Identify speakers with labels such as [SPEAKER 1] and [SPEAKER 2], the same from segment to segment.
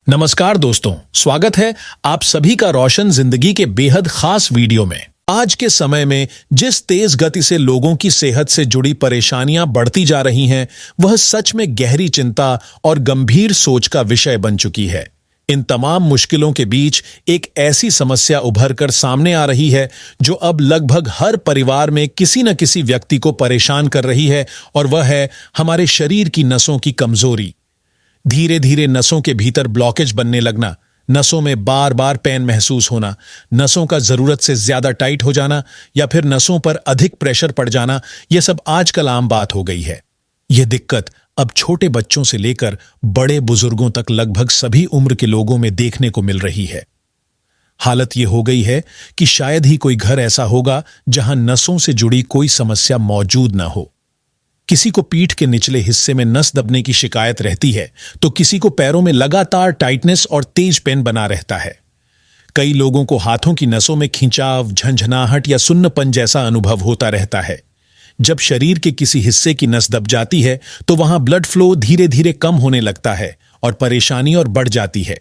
[SPEAKER 1] नमस्कार दोस्तों, स्वागत है आप सभी का रोशन जिंदगी के बेहद खास वीडियो में। आज के समय में जिस तेज गति से लोगों की सेहत से जुड़ी परेशानियां बढ़ती जा रही हैं, वह सच में गहरी चिंता और गंभीर सोच का विषय बन चुकी है। इन तमाम मुश्किलों के बीच एक ऐसी समस्या उभर कर सामने आ रही है जो अब लगभग हर परिवार में किसी न किसी व्यक्ति को परेशान कर रही है, और वह है हमारे शरीर की नसों की कमजोरी। धीरे धीरे नसों के भीतर ब्लॉकेज बनने लगना, नसों में बार बार पेन महसूस होना, नसों का जरूरत से ज्यादा टाइट हो जाना या फिर नसों पर अधिक प्रेशर पड़ जाना, यह सब आजकल आम बात हो गई है। यह दिक्कत अब छोटे बच्चों से लेकर बड़े बुजुर्गों तक लगभग सभी उम्र के लोगों में देखने को मिल रही है। हालत यह हो गई है कि शायद ही कोई घर ऐसा होगा जहां नसों से जुड़ी कोई समस्या मौजूद न हो। किसी को पीठ के निचले हिस्से में नस दबने की शिकायत रहती है, तो किसी को पैरों में लगातार टाइटनेस और तेज पेन बना रहता है। कई लोगों को हाथों की नसों में खिंचाव, झंझनाहट या सुन्नपन जैसा अनुभव होता रहता है। जब शरीर के किसी हिस्से की नस दब जाती है तो वहां ब्लड फ्लो धीरे धीरे कम होने लगता है और परेशानी और बढ़ जाती है।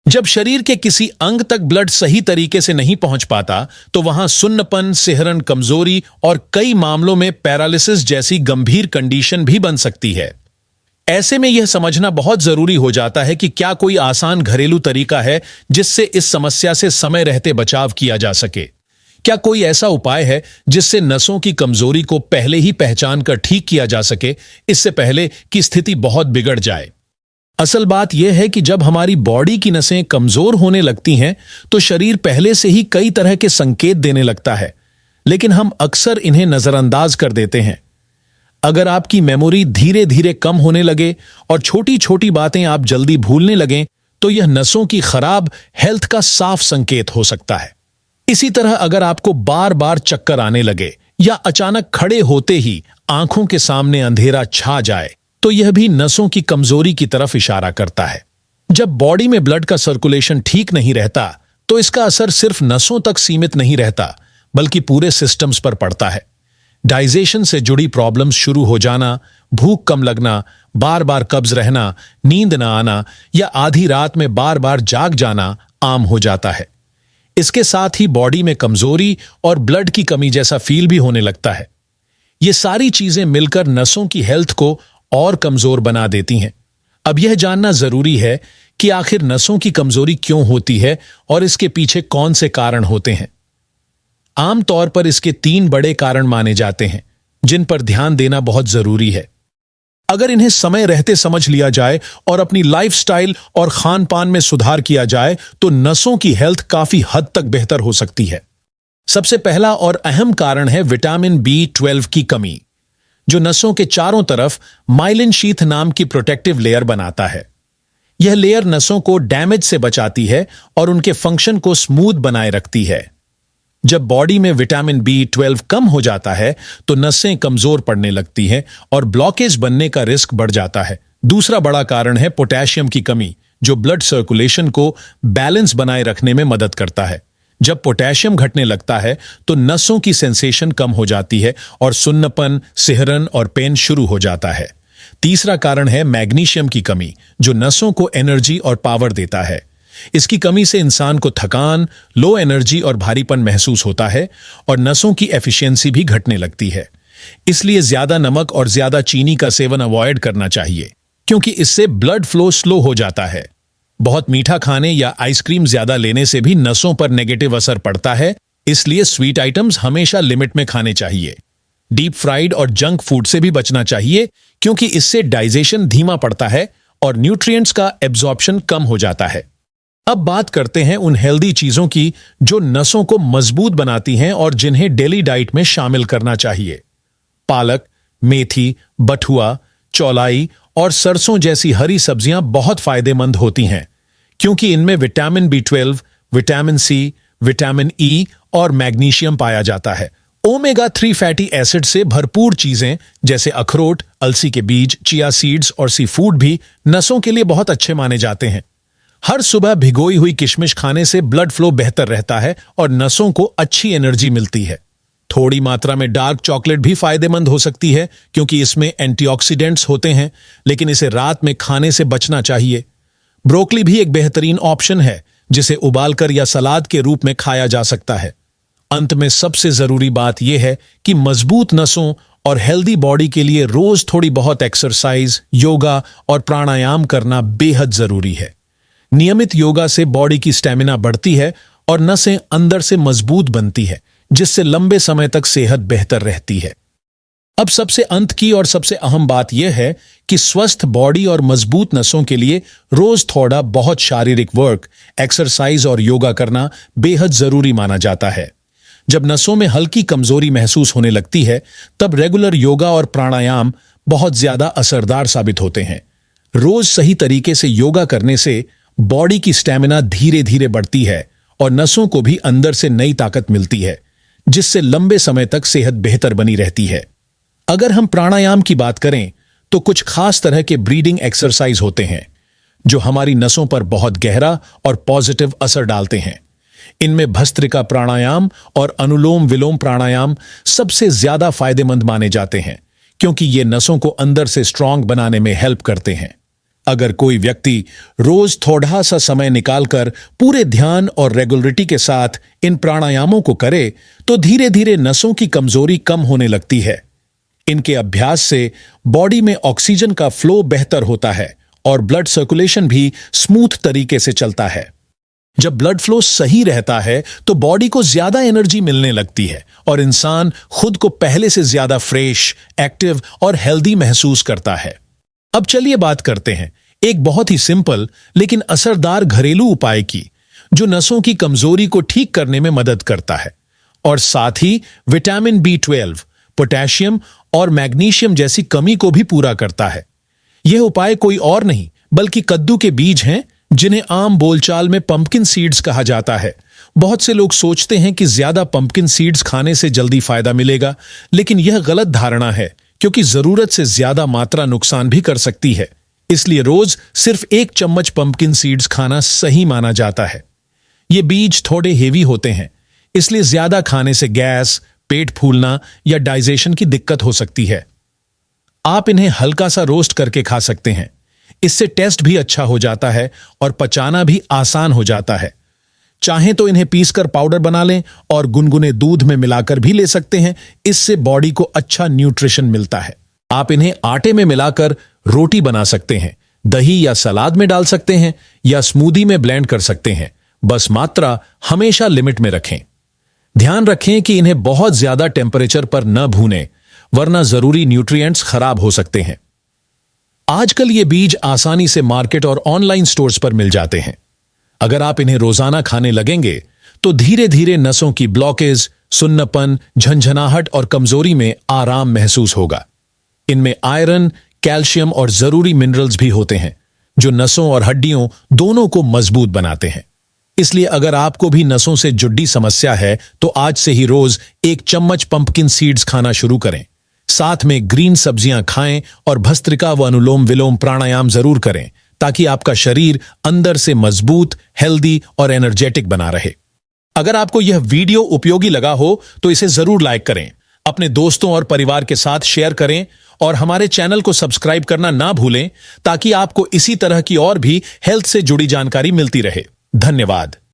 [SPEAKER 1] जब शरीर के किसी अंग तक ब्लड सही तरीके से नहीं पहुंच पाता तो वहां सुन्नपन, सिहरन, कमजोरी और कई मामलों में पैरालिसिस जैसी गंभीर कंडीशन भी बन सकती है। ऐसे में यह समझना बहुत जरूरी हो जाता है कि क्या कोई आसान घरेलू तरीका है जिससे इस समस्या से समय रहते बचाव किया जा सके। क्या कोई ऐसा उपाय है जिससे नसों की कमजोरी को पहले ही पहचान कर ठीक किया जा सके, इससे पहले कि स्थिति बहुत बिगड़ जाए। असल बात यह है कि जब हमारी बॉडी की नसें कमजोर होने लगती हैं तो शरीर पहले से ही कई तरह के संकेत देने लगता है, लेकिन हम अक्सर इन्हें नजरअंदाज कर देते हैं। अगर आपकी मेमोरी धीरे धीरे कम होने लगे और छोटी छोटी बातें आप जल्दी भूलने लगें तो यह नसों की खराब हेल्थ का साफ संकेत हो सकता है। इसी तरह अगर आपको बार बार चक्कर आने लगे या अचानक खड़े होते ही आंखों के सामने अंधेरा छा जाए तो यह भी नसों की कमजोरी की तरफ इशारा करता है। जब बॉडी में ब्लड का सर्कुलेशन ठीक नहीं रहता तो इसका असर सिर्फ नसों तक सीमित नहीं रहता, बल्कि पूरे सिस्टम्स पर पड़ता है। डाइजेशन से जुड़ी प्रॉब्लम्स शुरू हो जाना, भूख कम लगना, बार बार कब्ज रहना, नींद न आना या आधी रात में बार बार जाग जाना आम हो जाता है। इसके साथ ही बॉडी में कमजोरी और ब्लड की कमी जैसा फील भी होने लगता है। ये सारी चीजें मिलकर नसों की हेल्थ को और कमजोर बना देती हैं। अब यह जानना जरूरी है कि आखिर नसों की कमजोरी क्यों होती है और इसके पीछे कौन से कारण होते हैं। आमतौर पर इसके 3 बड़े कारण माने जाते हैं जिन पर ध्यान देना बहुत जरूरी है। अगर इन्हें समय रहते समझ लिया जाए और अपनी लाइफस्टाइल और खान पान में सुधार किया जाए तो नसों की हेल्थ काफी हद तक बेहतर हो सकती है। सबसे पहला और अहम कारण है विटामिन B12 की कमी, जो नसों के चारों तरफ माइलिन शीथ नाम की प्रोटेक्टिव लेयर बनाता है। यह लेयर नसों को डैमेज से बचाती है और उनके फंक्शन को स्मूथ बनाए रखती है। जब बॉडी में विटामिन B12 कम हो जाता है तो नसें कमजोर पड़ने लगती हैं और ब्लॉकेज बनने का रिस्क बढ़ जाता है। दूसरा बड़ा कारण है पोटेशियम की कमी, जो ब्लड सर्कुलेशन को बैलेंस बनाए रखने में मदद करता है। जब पोटेशियम घटने लगता है तो नसों की सेंसेशन कम हो जाती है और सुन्नपन, सिहरन और पेन शुरू हो जाता है। तीसरा कारण है मैग्नीशियम की कमी, जो नसों को एनर्जी और पावर देता है। इसकी कमी से इंसान को थकान, लो एनर्जी और भारीपन महसूस होता है और नसों की एफिशिएंसी भी घटने लगती है। इसलिए ज्यादा नमक और ज्यादा चीनी का सेवन अवॉइड करना चाहिए, क्योंकि इससे ब्लड फ्लो स्लो हो जाता है। बहुत मीठा खाने या आइसक्रीम ज्यादा लेने से भी नसों पर नेगेटिव असर पड़ता है, इसलिए स्वीट आइटम्स हमेशा लिमिट में खाने चाहिए। डीप फ्राइड और जंक फूड से भी बचना चाहिए, क्योंकि इससे डाइजेशन धीमा पड़ता है और न्यूट्रिएंट्स का एब्जॉर्प्शन कम हो जाता है। अब बात करते हैं उन हेल्दी चीजों की जो नसों को मजबूत बनाती हैं और जिन्हें डेली डाइट में शामिल करना चाहिए। पालक, मेथी, बथुआ, चौलाई और सरसों जैसी हरी सब्जियां बहुत फायदेमंद होती हैं, क्योंकि इनमें vitamin B12, vitamin C, vitamin E और मैग्नीशियम पाया जाता है। ओमेगा 3 फैटी एसिड से भरपूर चीजें जैसे अखरोट, अलसी के बीज, चिया सीड्स और सी फूड भी नसों के लिए बहुत अच्छे माने जाते हैं। हर सुबह भिगोई हुई किशमिश खाने से ब्लड फ्लो बेहतर रहता है और नसों को अच्छी एनर्जी मिलती है। थोड़ी मात्रा में डार्क चॉकलेट भी फायदेमंद हो सकती है, क्योंकि इसमें एंटीऑक्सीडेंट्स होते हैं, लेकिन इसे रात में खाने से बचना चाहिए। ब्रोकली भी एक बेहतरीन ऑप्शन है, जिसे उबालकर या सलाद के रूप में खाया जा सकता है। अंत में सबसे जरूरी बात यह है कि मजबूत नसों और हेल्दी बॉडी के लिए रोज थोड़ी बहुत एक्सरसाइज, योगा और प्राणायाम करना बेहद जरूरी है। नियमित योगा से बॉडी की स्टेमिना बढ़ती है और नसें अंदर से मजबूत बनती है, जिससे लंबे समय तक सेहत बेहतर रहती है। अब सबसे अंत की और सबसे अहम बात यह है कि स्वस्थ बॉडी और मजबूत नसों के लिए रोज थोड़ा बहुत शारीरिक वर्क, एक्सरसाइज और योगा करना बेहद जरूरी माना जाता है। जब नसों में हल्की कमजोरी महसूस होने लगती है, तब रेगुलर योगा और प्राणायाम बहुत ज्यादा असरदार साबित होते हैं। रोज सही तरीके से योगा करने से बॉडी की स्टेमिना धीरे धीरे बढ़ती है और नसों को भी अंदर से नई ताकत मिलती है, जिससे लंबे समय तक सेहत बेहतर बनी रहती है। अगर हम प्राणायाम की बात करें तो कुछ खास तरह के ब्रीदिंग एक्सरसाइज होते हैं जो हमारी नसों पर बहुत गहरा और पॉजिटिव असर डालते हैं। इनमें भस्त्रिका प्राणायाम और अनुलोम विलोम प्राणायाम सबसे ज्यादा फायदेमंद माने जाते हैं, क्योंकि ये नसों को अंदर से स्ट्रांग बनाने में हेल्प करते हैं। अगर कोई व्यक्ति रोज थोड़ा सा समय निकालकर पूरे ध्यान और रेगुलरिटी के साथ इन प्राणायामों को करे तो धीरे धीरे नसों की कमजोरी कम होने लगती है। इनके अभ्यास से बॉडी में ऑक्सीजन का फ्लो बेहतर होता है और ब्लड सर्कुलेशन भी स्मूथ तरीके से चलता है। जब ब्लड फ्लो सही रहता है तो बॉडी को ज्यादा एनर्जी मिलने लगती है और इंसान खुद को पहले से ज्यादा फ्रेश, एक्टिव और हेल्दी महसूस करता है। अब चलिए बात करते हैं एक बहुत ही सिंपल लेकिन असरदार घरेलू उपाय की, जो नसों की कमजोरी को ठीक करने में मदद करता है और साथ ही विटामिन B12, पोटेशियम और मैग्नीशियम जैसी कमी को भी पूरा करता है। यह उपाय कोई और नहीं बल्कि कद्दू के बीज हैं, जिन्हें आम बोलचाल में पंपकिन सीड्स कहा जाता है। बहुत से लोग सोचते हैं कि ज्यादा पंपकिन सीड्स खाने से जल्दी फायदा मिलेगा, लेकिन यह गलत धारणा है, क्योंकि जरूरत से ज्यादा मात्रा नुकसान भी कर सकती है। इसलिए रोज सिर्फ 1 चम्मच पंपकिन सीड्स खाना सही माना जाता है। ये बीज थोड़े हेवी होते हैं, इसलिए ज्यादा खाने से गैस, पेट फूलना या डाइजेशन की दिक्कत हो सकती है। आप इन्हें हल्का सा रोस्ट करके खा सकते हैं। इससे टेस्ट भी अच्छा हो जाता है और पचाना भी आसान हो जाता है। चाहें तो इन्हें पीसकर पाउडर बना लें और गुनगुने दूध में मिलाकर भी ले सकते हैं। इससे बॉडी को अच्छा न्यूट्रिशन मिलता है। आप इन्हें आटे में मिलाकर रोटी बना सकते हैं, दही या सलाद में डाल सकते हैं या स्मूदी में ब्लेंड कर सकते हैं। बस मात्रा हमेशा लिमिट में रखें। ध्यान रखें कि इन्हें बहुत ज्यादा टेम्परेचर पर न भूनें, वरना जरूरी न्यूट्रिएंट्स खराब हो सकते हैं। आजकल ये बीज आसानी से मार्केट और ऑनलाइन स्टोर्स पर मिल जाते हैं। अगर आप इन्हें रोजाना खाने लगेंगे तो धीरे धीरे नसों की ब्लॉकेज, सुन्नपन, झंझनाहट और कमजोरी में आराम महसूस होगा। इनमें आयरन, कैल्शियम और जरूरी मिनरल्स भी होते हैं, जो नसों और हड्डियों दोनों को मजबूत बनाते हैं। इसलिए अगर आपको भी नसों से जुड़ी समस्या है तो आज से ही रोज 1 चम्मच पंपकिन सीड्स खाना शुरू करें। साथ में ग्रीन सब्जियां खाएं और भस्त्रिका व अनुलोम विलोम प्राणायाम जरूर करें, ताकि आपका शरीर अंदर से मजबूत, हेल्दी और एनर्जेटिक बना रहे। अगर आपको यह वीडियो उपयोगी लगा हो तो इसे जरूर लाइक करें, अपने दोस्तों और परिवार के साथ शेयर करें और हमारे चैनल को सब्सक्राइब करना ना भूलें, ताकि आपको इसी तरह की और भी हेल्थ से जुड़ी जानकारी मिलती रहे। धन्यवाद।